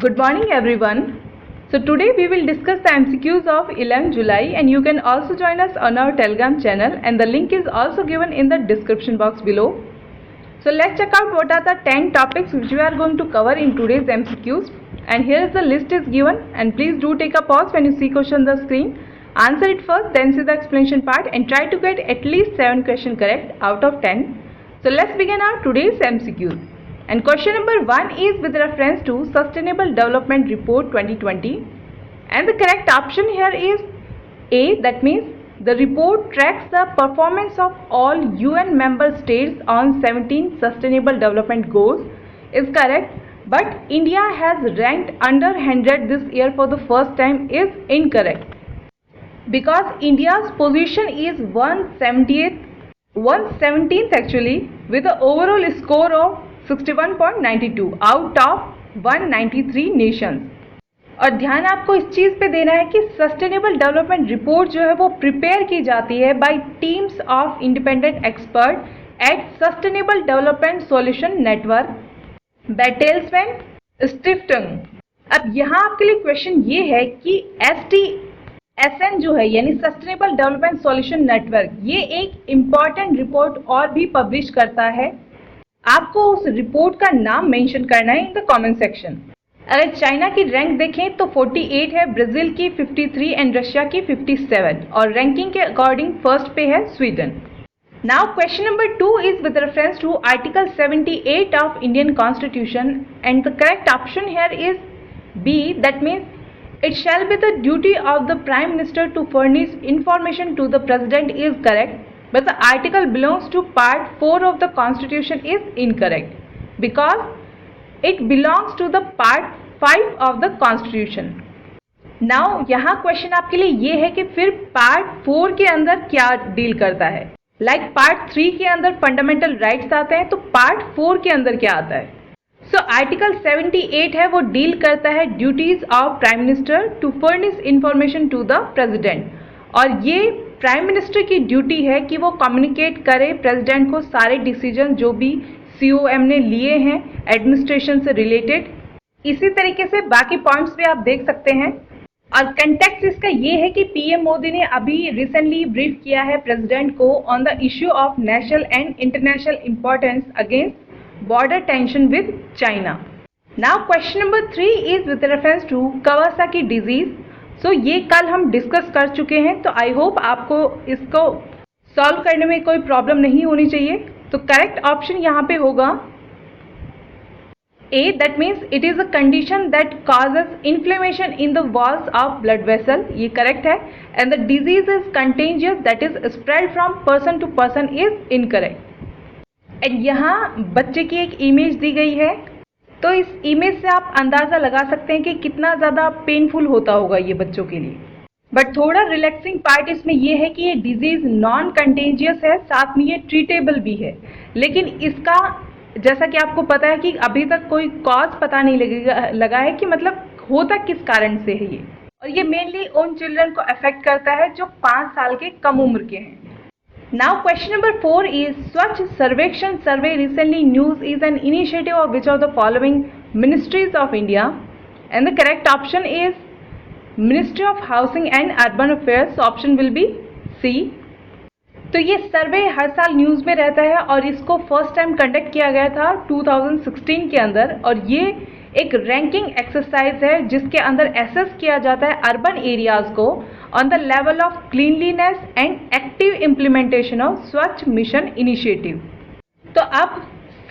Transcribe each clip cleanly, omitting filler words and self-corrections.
Good morning everyone. So today we will discuss the MCQs of 11 July and you can also join us on our Telegram channel and the link is also given in the description box below. So let's check out what are the 10 topics which we are going to cover in today's MCQs, and here is the list is given, and please do take a pause when you see question on the screen. Answer it first, then see the explanation part and try to get at least 7 questions correct out of 10. So let's begin our today's MCQs. And question number 1 is with reference to Sustainable Development Report 2020, and the correct option here is A, that means the report tracks the performance of all UN member states on 17 Sustainable Development Goals is correct, but India has ranked under 100 this year for the first time is incorrect, because India's position is 117th actually, with the overall score of 61.92 out of 193 nations. और ध्यान आपको इस चीज़ पे देना है कि sustainable development report जो है वो प्रिपेयर की जाती है by teams of independent expert at sustainable development solution network Bertelsmann Stiftung. अब यहाँ आपके लिए क्वेश्चन ये है कि STSN जो है यानी सस्टेनेबल डेवलपमेंट सॉल्यूशन नेटवर्क, ये एक इम्पॉर्टेंट रिपोर्ट और भी पब्लिश करता है। आपको उस रिपोर्ट का नाम मेंशन करना है इन द कमेंट सेक्शन। अगर चाइना की रैंक देखें तो 48 है, ब्राजील की 53 एंड रशिया की 57, और रैंकिंग के अकॉर्डिंग फर्स्ट पे है Sweden. Now question number 2 is with reference to article 78 of Indian constitution and the correct option here is B, that means it shall be the duty of the prime minister to furnish information to the president is correct, but the article belongs to part 4 of the constitution is incorrect because it belongs to the part 5 of the constitution. Now यहाँ question आपके लिए ये है कि फिर part 4 के अंदर क्या डील करता है। लाइक पार्ट 3 के अंदर फंडामेंटल राइट्स आते हैं, तो पार्ट 4 के अंदर क्या आता है। सो आर्टिकल 78 है, वो डील करता है duties of prime minister to furnish information to the president, और ये प्राइम मिनिस्टर की ड्यूटी है कि वो कम्युनिकेट करे प्रेसिडेंट को सारे डिसीजन जो भी COM ने लिए हैं एडमिनिस्ट्रेशन से रिलेटेड। इसी तरीके से बाकी पॉइंट्स भी आप देख सकते हैं। और कंटेक्स्ट इसका ये है कि PM मोदी ने अभी रिसेंटली ब्रीफ किया है प्रेसिडेंट को on the issue of national and international importance against border tension with China. Now question number 3 is with reference to Kawasaki disease. So ये कल हम डिस्कस कर चुके हैं, तो आई होप आपको इसको सॉल्व करने में कोई प्रॉब्लम नहीं होनी चाहिए। तो करेक्ट ऑप्शन यहाँ पे होगा A, that means it is a condition that causes inflammation in the walls of blood vessel, ये करेक्ट है। And the disease is contagious that is spread from person to person is incorrect. एंड यहाँ बच्चे की एक image दी गई है, तो इस इमेज से आप अंदाज़ा लगा सकते हैं कि कितना ज़्यादा पेनफुल होता होगा ये बच्चों के लिए। बट थोड़ा रिलैक्सिंग पार्ट इसमें ये है कि ये डिजीज़ नॉन कंटेंजियस है, साथ में ये ट्रीटेबल भी है, लेकिन इसका जैसा कि आपको पता है कि अभी तक कोई कॉज पता नहीं लगा है कि मतलब होता किस कारण से है ये, और ये मेनली उन चिल्ड्रन को अफेक्ट करता है जो 5 साल के कम उम्र के हैं। Now question number 4 is Swachh Sarvekshan survey recently news is an initiative of which of the following ministries of India, and the correct option is Ministry of Housing and Urban Affairs, so option will be C। तो ये सर्वे हर साल news में रहता है और इसको first time conduct किया गया था 2016 के अंदर, और ये एक रैंकिंग एक्सरसाइज है जिसके अंदर एसेस किया जाता है अर्बन एरियाज को on the level of cleanliness and active implementation of स्वच्छ मिशन इनिशिएटिव। तो अब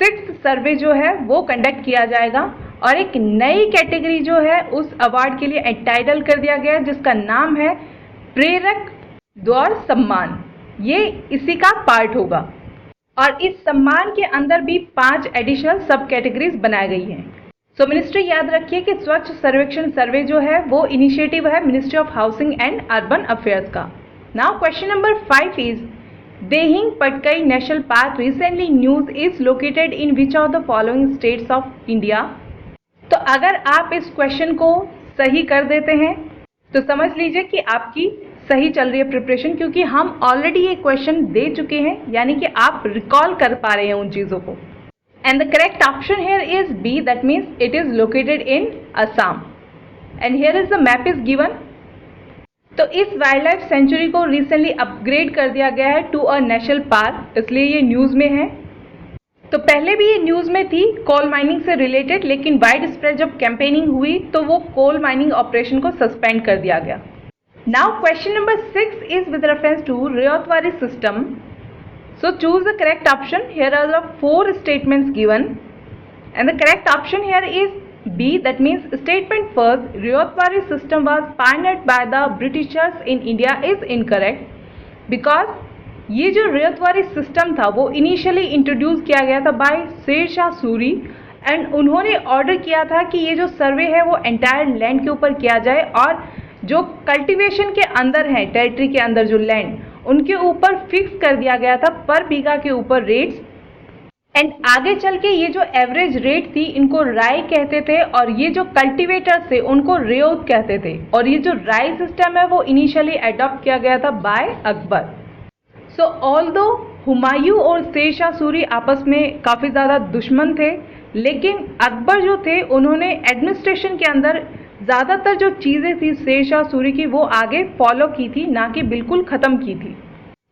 6th सर्वे जो है वो कंडक्ट किया जाएगा, और एक नई कैटेगरी जो है उस अवार्ड के लिए एंटाइटल कर दिया गया है जिसका नाम है प्रेरक द्वार सम्मान। ये इसी का पार्ट होगा, और इस सम्मान के अंदर भी 5 एडिशनल सब कैटेगरीज बनाई गई हैं। सो मिनिस्ट्री याद रखिए कि स्वच्छ सर्वेक्षण सर्वे जो है वो इनिशिएटिव है ministry of housing and urban affairs का। Now question number 5 is Dehing Patkai national park recently news is located in which of the following states of India. तो अगर आप इस क्वेश्चन को सही कर देते हैं तो समझ लीजिए कि आपकी सही चल रही है प्रिपरेशन, क्योंकि हम ऑलरेडी ये क्वेश्चन दे चुके हैं, यानी कि आप रिकॉल कर पा रहे हैं उन चीज़ों को। And the correct option here is B, that means it is located in Assam. And here is the map is given. तो इस वाइल्ड लाइफ सेंचुरी को रिसेंटली अपग्रेड कर दिया गया है टू अ नेशनल पार्क, इसलिए ये न्यूज़ में है। तो पहले भी ये न्यूज़ में थी कोल माइनिंग से रिलेटेड, लेकिन वाइड स्प्रेड जब कैंपेनिंग हुई तो वो कोल माइनिंग ऑपरेशन को सस्पेंड कर दिया गया। Now question number 6 is with reference to Ryotwari system. So choose the correct option. Here are the 4 statements given, and the correct option here is B, that means statement first, Ryotwari system was pioneered by the Britishers in India is incorrect because ये जो ryotwari system था वो initially introduce किया गया था bye Sher Shah Suri, and उन्होंने order किया था कि ये जो सर्वे है वो एंटायर लैंड के ऊपर किया जाए और जो कल्टीवेशन के अंदर है, टेरिटरी के अंदर जो लैंड, उनके ऊपर फिक्स कर दिया गया था पर बीघा के ऊपर रेट्स, एंड आगे चल के ये जो एवरेज रेट थी इनको राय कहते थे और ये जो कल्टीवेटर्स थे उनको रेयोत कहते थे। और ये जो राय सिस्टम है वो इनिशियली अडॉप्ट किया गया था by Akbar. So although Humayun और शेर शाह सूरी आपस में काफ़ी ज़्यादा दुश्मन थे, लेकिन अकबर जो थे उन्होंने एडमिनिस्ट्रेशन के अंदर ज़्यादातर जो चीज़ें थी शेर शाह सूरी की वो आगे फॉलो की थी, ना कि बिल्कुल ख़त्म की थी।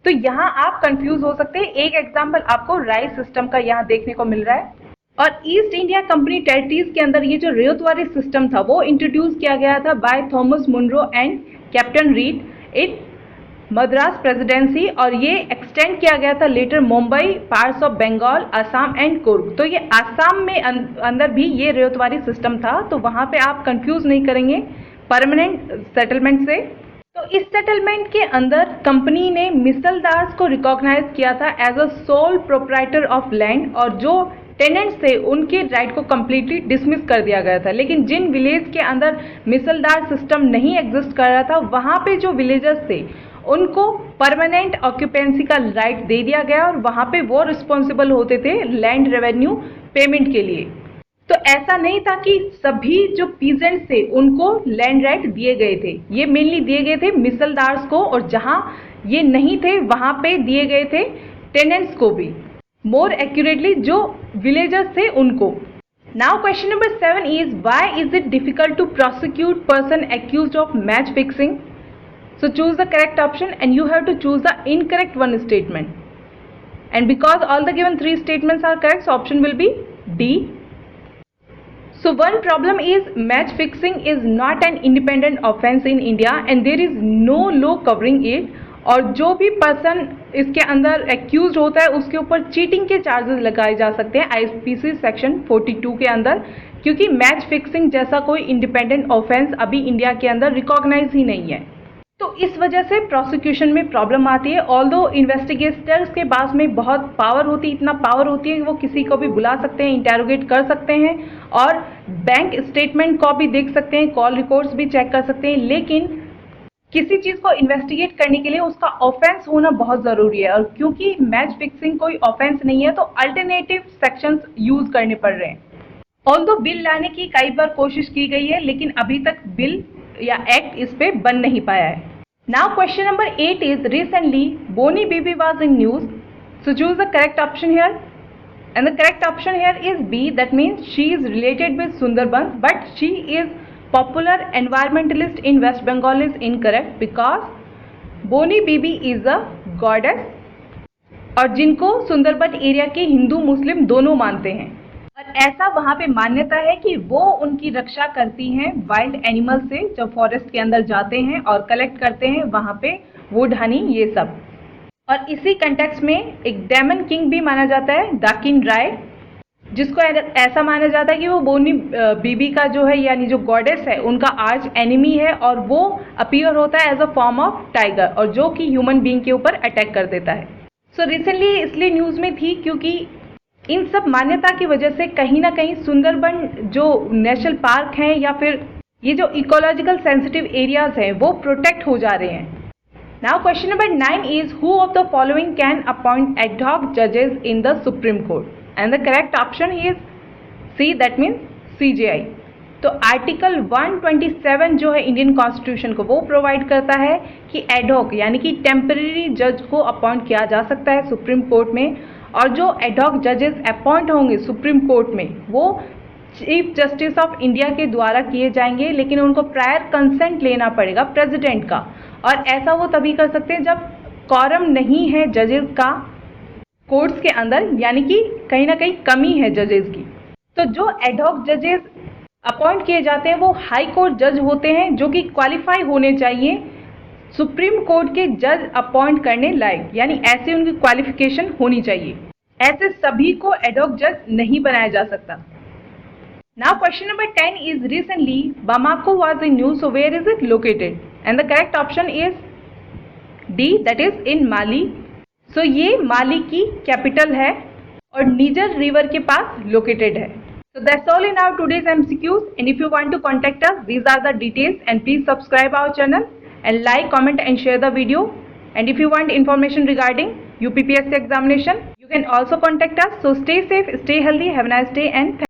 तो यहाँ आप कंफ्यूज हो सकते हैं। एक एग्जाम्पल आपको राय सिस्टम का यहाँ देखने को मिल रहा है। और ईस्ट इंडिया कंपनी टेरिटरीज के अंदर ये जो रियोतवारी सिस्टम था वो इंट्रोड्यूस किया गया था by Thomas Munro and captain Reade in Madras presidency, और ये एक्सटेंड किया गया था later Mumbai, parts of Bengal, Assam and Coorg. तो ये आसाम में अंदर भी ये रियोतवारी सिस्टम था, तो वहाँ पे आप कंफ्यूज नहीं करेंगे परमानेंट सेटलमेंट से। तो इस सेटलमेंट के अंदर कंपनी ने मिसलदार्स को रिकॉग्नाइज किया था as a sole proprietor of land, और जो टेनेंट्स थे उनके राइट को कम्प्लीटली डिसमिस कर दिया गया था। लेकिन जिन विलेज के अंदर मिसलदार सिस्टम नहीं एग्जिस्ट कर रहा था वहाँ पे जो विलेजर्स थे उनको परमानेंट ऑक्यूपेंसी का राइट दे दिया गया और वहाँ पे वो रिस्पॉन्सिबल होते थे लैंड रेवेन्यू पेमेंट के लिए। तो ऐसा नहीं था कि सभी जो पीजेंट्स थे उनको लैंड राइट दिए गए थे, ये मेनली दिए गए थे मिसलदार्स को, और जहाँ ये नहीं थे वहाँ पे दिए गए थे टेनेंट्स को भी, मोर एक्यूरेटली जो विलेजर्स थे उनको। Now question number 7 is why is it difficult to prosecute person accused of match fixing. So choose the correct option and you have to choose the incorrect one statement. And because all the given 3 statements are correct, so option will be D. So one problem is match fixing is not an independent offense in India and there is no law covering it. और जो भी person इसके अंदर accused होता है उसके ऊपर cheating के चार्जेस लगाए जा सकते हैं आईपीसी सेक्शन 42 के अंदर, क्योंकि मैच फिक्सिंग जैसा कोई इंडिपेंडेंट ऑफेंस अभी इंडिया के अंदर रिकॉग्नाइज ही नहीं है। तो इस वजह से प्रोसिक्यूशन में प्रॉब्लम आती है। ऑल्दो इन्वेस्टिगेटर्स के पास में बहुत पावर होती है, इतना पावर होती है कि वो किसी को भी बुला सकते हैं, इंटेरोगेट कर सकते हैं और बैंक स्टेटमेंट को भी देख सकते हैं, कॉल रिकॉर्ड्स भी चेक कर सकते हैं, लेकिन किसी चीज़ को इन्वेस्टिगेट करने के लिए उसका ऑफेंस होना बहुत ज़रूरी है। और क्योंकि मैच फिक्सिंग कोई ऑफेंस नहीं है तो अल्टरनेटिव सेक्शंस यूज करने पड़ रहे हैं। ऑल्दो बिल लाने की कई बार कोशिश की गई है लेकिन अभी तक बिल या एक्ट इस पे बन नहीं पाया है। Now question number 8 is recently Bonbibi was in news, so choose the correct option here and the correct option here is B, that means she is related with Sundarban but she is popular environmentalist in West Bengal is incorrect because Bonbibi is a goddess, और जिनको Sundarban area के हिंदू मुस्लिम दोनों मानते हैं, और ऐसा वहाँ पे मान्यता है कि वो उनकी रक्षा करती हैं वाइल्ड एनिमल से जो फॉरेस्ट के अंदर जाते हैं और कलेक्ट करते हैं वहाँ पे वुड हनी ये सब। और इसी कंटेक्स्ट में एक डेमन किंग भी माना जाता है दाकिन राय, जिसको ऐसा माना जाता है कि वो बोनी बीबी का जो है यानी जो गॉडेस है उनका आर्च एनिमी है और वो अपीयर होता है as a form of tiger और जो कि ह्यूमन बीइंग के ऊपर अटैक कर देता है। सो रिसेंटली इसलिए न्यूज़ में थी क्योंकि इन सब मान्यता की वजह से कहीं ना कहीं सुंदरबन जो नेशनल पार्क हैं या फिर ये जो इकोलॉजिकल सेंसिटिव एरियाज हैं वो प्रोटेक्ट हो जा रहे हैं। Now question number 9 is who of the following can appoint ad hoc जजेस in the Supreme Court and the correct option is C, that means CJI। तो आर्टिकल 127 जो है इंडियन कॉन्स्टिट्यूशन को वो प्रोवाइड करता है कि एडहॉक यानी कि टेम्परेरी जज को अपॉइंट किया जा सकता है सुप्रीम कोर्ट में, और जो एडॉक जजेस अपॉइंट होंगे सुप्रीम कोर्ट में वो चीफ जस्टिस ऑफ इंडिया के द्वारा किए जाएंगे, लेकिन उनको प्रायर कंसेंट लेना पड़ेगा प्रेसिडेंट का, और ऐसा वो तभी कर सकते हैं जब quorum नहीं है जजेस का कोर्ट्स के अंदर, यानी कि कहीं ना कहीं कमी है जजेस की। तो जो एडॉक जजेस अपॉइंट किए जाते हैं वो हाई कोर्ट जज होते हैं जो कि क्वालिफाई होने चाहिए सुप्रीम कोर्ट के जज अपॉइंट करने लायक, यानी ऐसे उनकी क्वालिफिकेशन होनी चाहिए। ऐसे सभी को एडॉक जज नहीं बनाया जा सकता। Now question number 10 is recently Bamako was in news, so where is it located? And the correct option is D, that is in Mali. So ये माली की कैपिटल है और नीजर रिवर के पास लोकेटेड है। So that's all in our today's MCQs, and if you want to contact us, these are the details, and please subscribe our channel and like, comment and share the video. And if you want information regarding UPPSC examination, you can also contact us. So stay safe, stay healthy, have a nice day, and